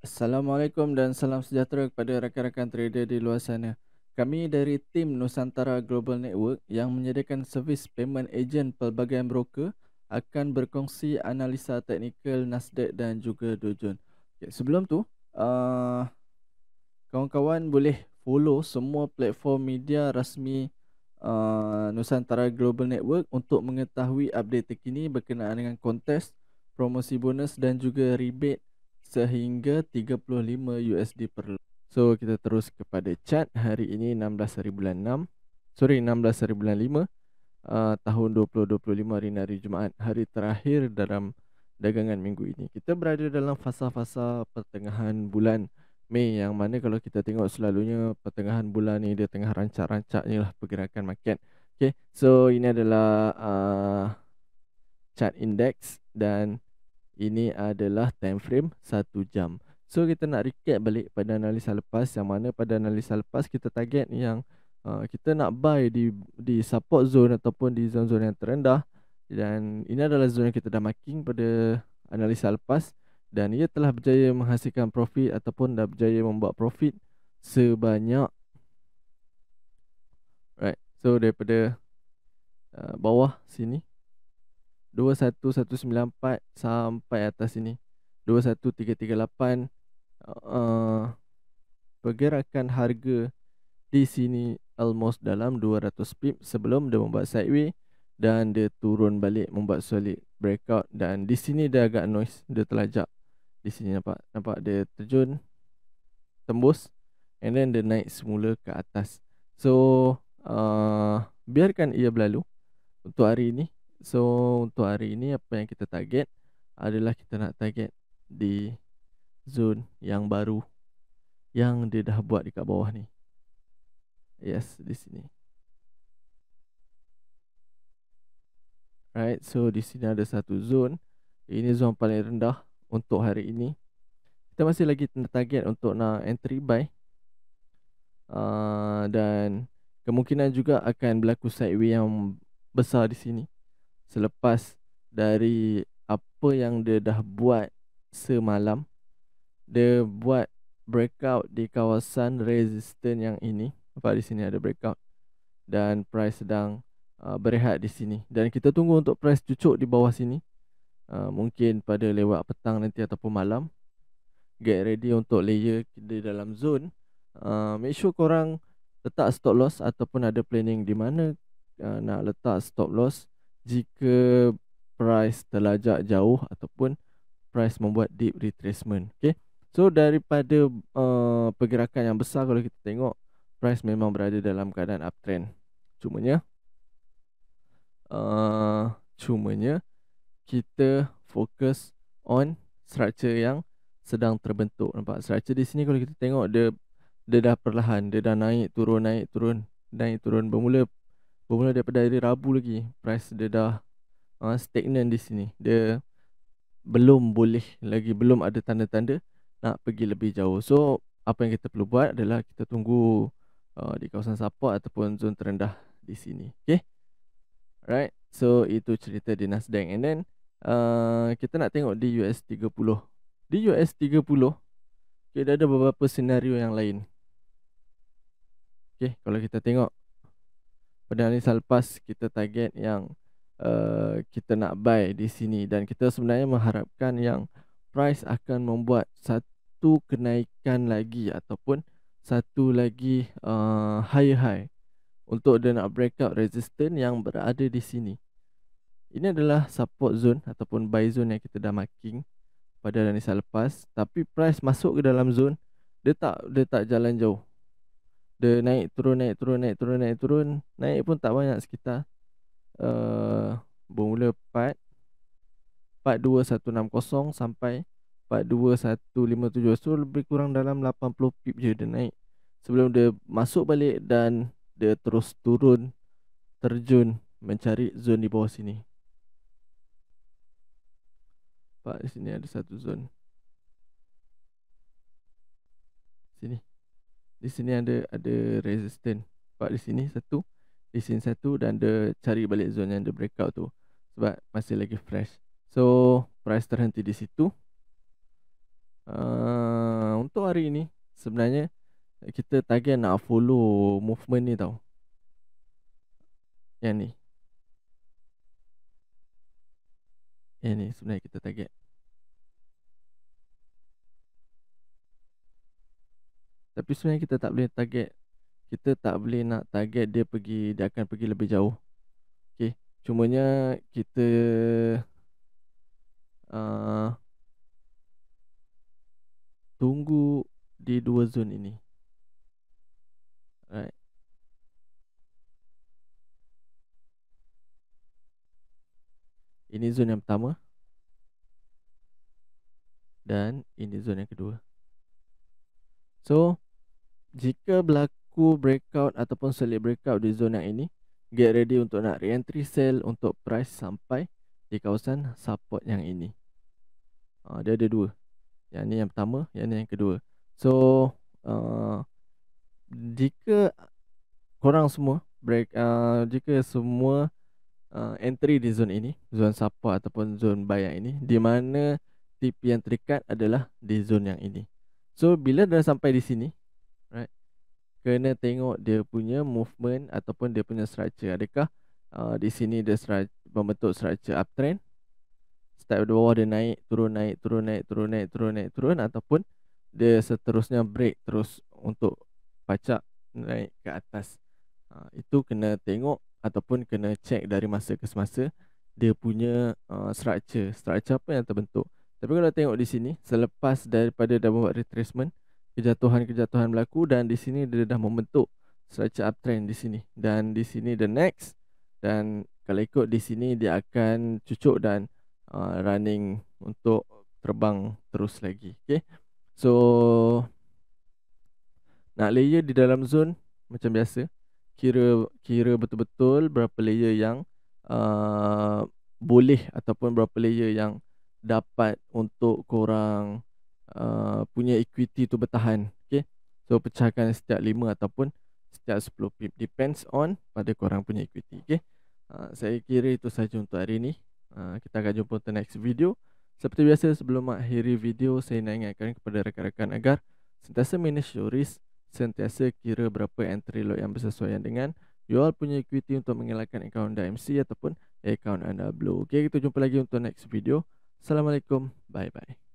Assalamualaikum dan salam sejahtera kepada rakan-rakan trader di luar sana. Kami dari tim Nusantara Global Network yang menyediakan servis payment agent pelbagai broker akan berkongsi analisa teknikal Nasdaq dan juga Dow Jones. Okay, sebelum tu, uh, kawan-kawan boleh follow semua platform media rasmi Nusantara Global Network untuk mengetahui update terkini berkenaan dengan kontes, promosi bonus dan juga rebate sehingga 35 USD per lot. So kita terus kepada chart hari ini 16 hari bulan 6. Sorry 16 hari bulan 5 tahun 2025 hari Jumaat, hari terakhir dalam dagangan minggu ini. Kita berada dalam fasa-fasa pertengahan bulan Mei, yang mana kalau kita tengok selalunya pertengahan bulan ni dia tengah rancak-rancaknya lah pergerakan market. Okay, so ini adalah chart index dan ini adalah time frame 1 jam. So kita nak recap balik pada analisa lepas, yang mana pada analisa lepas kita target yang kita nak buy di support zone ataupun di zone-zone yang terendah, dan ini adalah zone yang kita dah marking pada analisa lepas, dan ia telah berjaya menghasilkan profit ataupun dah berjaya membuat profit sebanyak, right, so daripada bawah sini 21194 sampai atas sini 21338. Pergerakan harga di sini almost dalam 200 pip sebelum dia membuat sideway dan dia turun balik membuat solid breakout, dan di sini dia agak noise, dia terlajak di sini, nampak dia terjun tembus and then dia naik semula ke atas. So biarkan ia berlalu untuk hari ini. So untuk hari ini apa yang kita target adalah kita nak target di zone yang baru yang dia dah buat dekat bawah ni. Yes, di sini. Right, so di sini ada satu zone. Ini zone paling rendah untuk hari ini. Kita masih lagi target untuk nak entry buy. Dan kemungkinan juga akan berlaku sideway yang besar di sini selepas dari apa yang dia dah buat semalam. Dia buat breakout di kawasan resistance yang ini. Nampak di sini ada breakout dan price sedang berehat di sini, dan kita tunggu untuk price cucuk di bawah sini. Mungkin pada lewat petang nanti ataupun malam. Get ready untuk layer di dalam zone. Make sure korang letak stop loss ataupun ada planning di mana nak letak stop loss jika price terlajak jauh ataupun price membuat deep retracement. Okay, so daripada pergerakan yang besar, kalau kita tengok price memang berada dalam keadaan uptrend. Cumanya kita fokus on structure yang sedang terbentuk. Nampak structure di sini, kalau kita tengok dia dah perlahan, dia dah naik turun naik turun naik turun, bermula daripada hari Rabu lagi price dia dah stagnan di sini. Dia belum boleh lagi, belum ada tanda-tanda nak pergi lebih jauh. So apa yang kita perlu buat adalah kita tunggu di kawasan support ataupun zone terendah di sini. Okay, right, so itu cerita di Nasdaq. And then kita nak tengok di US30. Di US30 kita ada beberapa senario yang lain. Okay, kalau kita tengok pada analisa lepas, kita target yang kita nak buy di sini, dan kita sebenarnya mengharapkan yang price akan membuat satu kenaikan lagi ataupun satu lagi higher high untuk dia nak breakout resistance yang berada di sini. Ini adalah support zone ataupun buy zone yang kita dah marking pada analisa lepas. Tapi price masuk ke dalam zone, dia tak jalan jauh. Dia naik turun naik turun naik turun naik turun, naik pun tak banyak, sekitar bermula 42160 sampai 42157. So lebih kurang dalam 80 pip je dia naik sebelum dia masuk balik dan dia terus turun, terjun mencari zone di bawah sini. Pak, di sini ada satu zone. Sini. Di sini ada resistance. Pak, di sini satu, di sini satu, dan dia cari balik zone yang dia breakout tu sebab masih lagi fresh. So price terhenti di situ. hari ni sebenarnya kita target nak follow movement ni tau. Yang ni. Yang ni sebenarnya kita target. Tapi sebenarnya kita tak boleh target. Kita tak boleh nak target dia akan pergi lebih jauh. Okay. Cumanya kita tunggu di dua zone ini. Alright. Ini zone yang pertama. Dan ini zone yang kedua. So, jika berlaku breakout ataupun solid breakout di zone yang ini, get ready untuk nak re-entry sell untuk price sampai di kawasan support yang ini. Dia ada dua. Yang ni yang pertama, yang ni yang kedua. So, jika korang semua jika semua entry di zone ini, zone support ataupun zone buy yang ini, di mana TP yang terikat adalah di zone yang ini. So bila dah sampai di sini, right, kena tengok dia punya movement ataupun dia punya structure. Adakah di sini dia membentuk structure uptrend, start dari bawah dia naik, turun, naik, turun, naik, turun, naik, turun, naik, turun, ataupun dia seterusnya break terus untuk pacak naik ke atas. Itu kena tengok ataupun kena check dari masa ke semasa dia punya structure apa yang terbentuk. Tapi kalau tengok di sini, selepas daripada dah buat retracement, kejatuhan berlaku dan di sini dia dah membentuk structure uptrend di sini, dan di sini the next, dan kalau ikut di sini dia akan cucuk dan running untuk terbang terus lagi. Okay, so nak layer di dalam zone macam biasa, kira betul-betul berapa layer yang boleh ataupun berapa layer yang dapat untuk korang punya equity tu bertahan. Okay, so pecahkan setiap 5 ataupun setiap 10 pip, depends on pada korang punya equity. Okay, saya kira itu sahaja untuk hari ni. Kita akan jumpa untuk next video. Seperti biasa, sebelum mengakhiri video, saya nak ingatkan kepada rakan-rakan agar sentiasa manage your risk, sentiasa kira berapa entry lot yang bersesuaian dengan you all punya equity untuk mengelakkan akaun DMC ataupun akaun anda blow. Okay, kita jumpa lagi untuk next video. Assalamualaikum, bye bye.